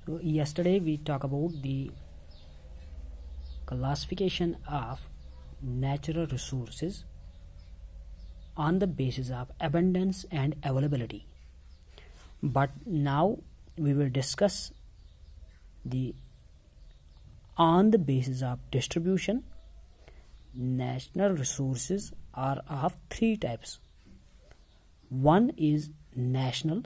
So yesterday we talked about the classification of natural resources on the basis of abundance and availability. But now we will discuss the on the basis of distribution. National resources are of three types. One is national,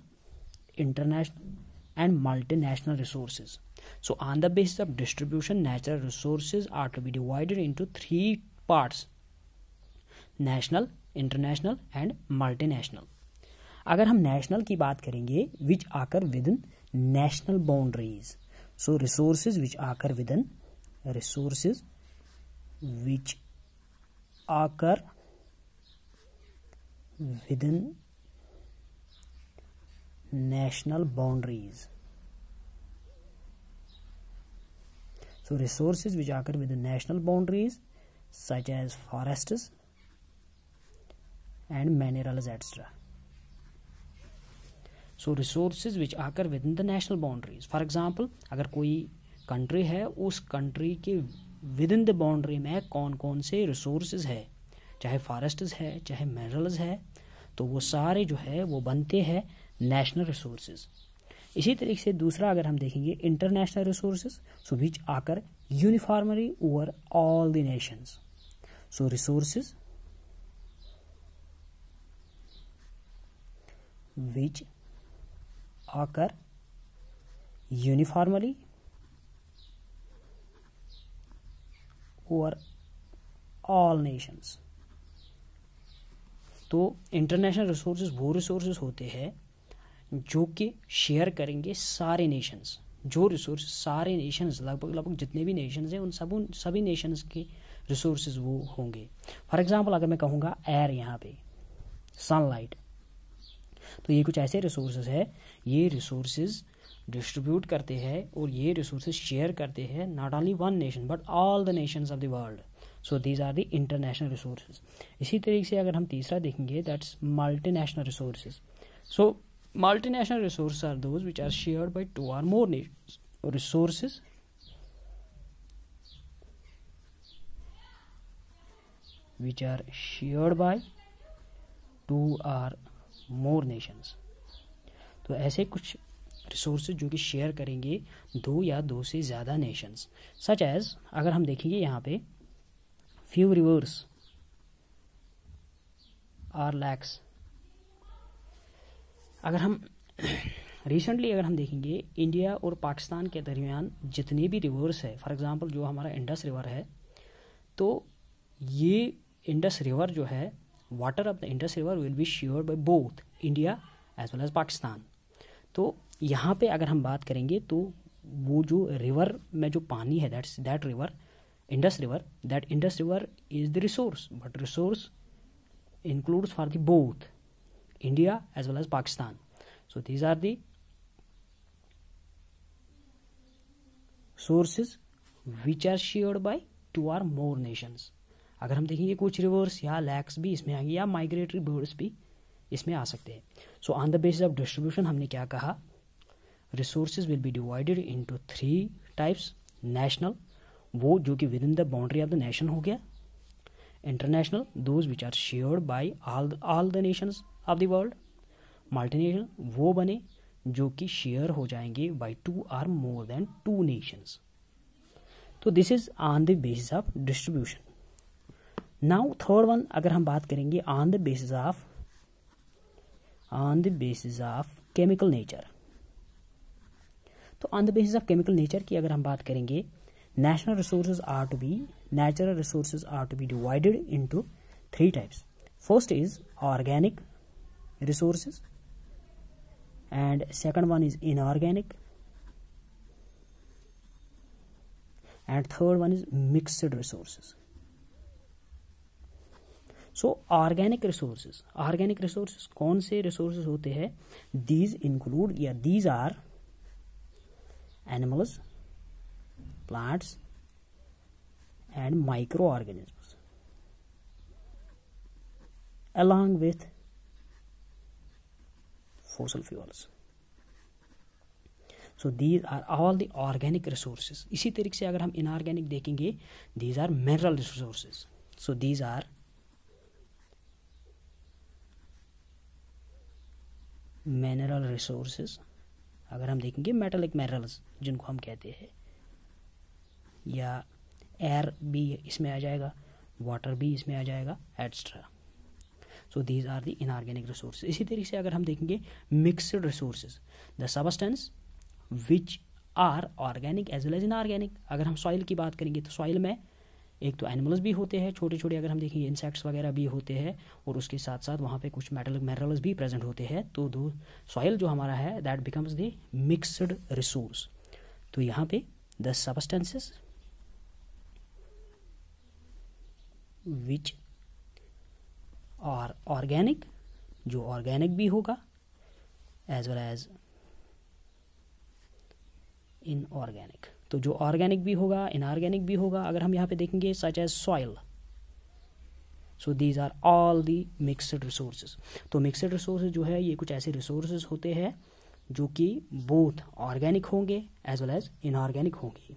international and multinational resources. So on the basis of distribution, natural resources are to be divided into three parts: national, international and multinational. अगर हम national की बात करेंगे, विच आकर with in national boundaries. So resources which आकर with in resources which आकर with in national boundaries. So resources which occur within national boundaries such as forests and minerals etc. So resources which occur within the national boundaries. For example, अगर कोई country है, उस country के with in the boundary में कौन कौन से resources है, चाहे फॉरेस्ट्स है चाहे मिनरल्स है, तो वो सारे जो है वो बनते हैं नेशनल रिसोर्सेज. इसी तरीके से दूसरा अगर हम देखेंगे इंटरनेशनल रिसोर्सेज, सो विच आकर uniformly over all the Nations. So resources which occur uniformly over all nations. तो इंटरनेशनल रिसोर्सेज वो रिसोर्सेज होते हैं जो कि शेयर करेंगे सारे नेशंस. जो रिसोर्सेज सारे नेशंस लगभग जितने भी नेशंस हैं उन सभी नेशंस के रिसोर्सेज वो होंगे. फॉर एग्जांपल अगर मैं कहूँगा एयर, यहाँ पे सनलाइट, तो ये कुछ ऐसे रिसोर्सेज है, ये रिसोर्सेज डिस्ट्रीब्यूट करते हैं और ये रिसोर्सेज शेयर करते हैं not only one nation but all the nations of the world. So these are the international resources. इसी तरीके से अगर हम तीसरा देखेंगे, that's multinational resources. So multinational resources are those which are shared by two और more nations. Resources which are shared by two or more nations. तो ऐसे कुछ रिसोर्सेज जो कि शेयर करेंगे दो या दो से ज़्यादा नेशंस. सच एज अगर हम देखेंगे यहाँ पे फ्यू रिवर्स और लैक्स. अगर हम रिसेंटली अगर हम देखेंगे इंडिया और पाकिस्तान के दरमियान जितने भी रिवर्स है, फॉर एग्जांपल जो हमारा इंडस रिवर है, तो ये इंडस रिवर जो है, water of the Indus river will be shared by both India as well as Pakistan. तो यहाँ पे अगर हम बात करेंगे तो वो जो रिवर में जो पानी है, that river Indus river, that Indus river is the resource, but resource includes for the both India as well as Pakistan. So these are the sources which are shared by two और मोर नेशंस. अगर हम देखेंगे कुछ reverse या लैक्स भी इसमें आएंगे या माइग्रेटरी बर्ड्स भी इसमें आ सकते हैं. So on the basis of distribution हमने क्या कहा, resources will be divided into three types. National, वो जो कि within the boundary of the nation हो गया. International, those which are shared by all the nations of the world. Multinational, वो बने जो कि शेयर हो जाएंगे बाय टू और मोर देन टू नेशंस. तो this is on the basis of distribution. Now third one अगर हम बात करेंगे on the basis of chemical nature. तो on the basis of chemical nature की अगर हम बात करेंगे, natural resources are to be divided into three types. First is organic resources and second one is inorganic and third one is mixed resources. So organic resources कौन से resources होते हैं? These include या these are animals, plants and micro organisms along with fossil fuels. So these are all the organic resources. इसी तरीके से अगर हम इनऑर्गेनिक देखेंगे, these are mineral resources. So these are mineral resources. अगर हम देखेंगे मेटालिक मिनरल्स जिनको हम कहते हैं, या एयर भी इसमें आ जाएगा, वाटर भी इसमें आ जाएगा, etcetera. So these are the inorganic resources. इसी तरीके से अगर हम देखेंगे mixed resources, the substance which are organic as well as inorganic. अगर हम सॉइल की बात करेंगे तो सॉइल में एक तो एनिमल्स भी होते हैं छोटे छोटे, अगर हम देखेंगे इंसेक्ट्स वगैरह भी होते हैं, और उसके साथ साथ वहाँ पे कुछ मेटल मिनरल्स भी प्रेजेंट होते हैं। तो दो सॉइल जो हमारा है that becomes the mixed resource. तो यहाँ पे the substances which are organic, जो ऑर्गेनिक भी होगा, एज वेल एज इनऑर्गेनिक। तो जो ऑर्गेनिक भी होगा, इनऑर्गेनिक भी होगा। अगर हम यहाँ पे देखेंगे such as soil, so these are all the mixed resources. तो मिक्सड रिसोर्सेज जो है ये कुछ ऐसे रिसोर्सेज होते हैं जो कि बोथ ऑर्गेनिक होंगे एज वेल एज इनऑर्गेनिक होंगे।